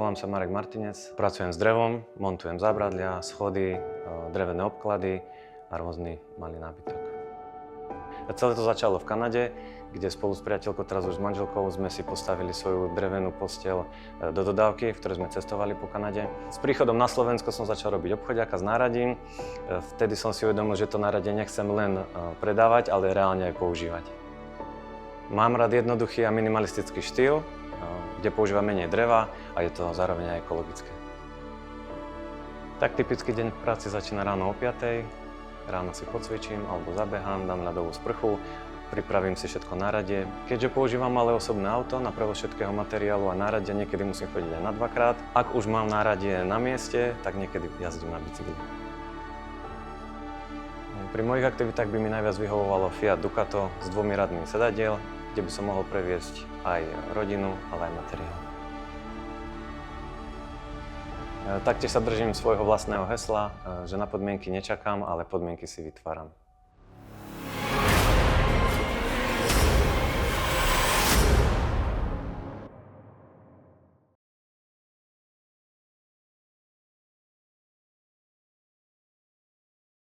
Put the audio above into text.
Volám sa Marek Martinec, pracujem s drevom, montujem zábradlia, schody, drevené obklady a rôzny malý nábytok. Celé to začalo v Kanade, kde spolu s priateľkou, teraz už s manželkou, sme si postavili svoju drevenú posteľ do dodávky, v ktorej sme cestovali po Kanade. S príchodom na Slovensko som začal robiť obchodiaka s náradím. Vtedy som si uvedomil, že to náradie nechcem len predávať, ale reálne aj používať. Mám rád jednoduchý a minimalistický štýl, kde používam menej dreva a je to zároveň aj ekologické. Tak typický deň v práci začína ráno o 5:00. Ráno si pocvičím alebo zabehám, dám ľadovú sprchu, pripravím si všetko náradie. Keďže používam malé osobné auto na prevoz všetkého materiálu a náradie, niekedy musím chodiť aj na dvakrát. Ak už mám náradie na mieste, tak niekedy jazdím na bicykli. Pri mojich aktivitách by mi najviac vyhovovalo Fiat Ducato s 2 radmi sedadiel, kde by som mohol previesť aj rodinu, ale aj materiál. Taktiež sa držím svojho vlastného hesla, že na podmienky nečakám, ale podmienky si vytváram.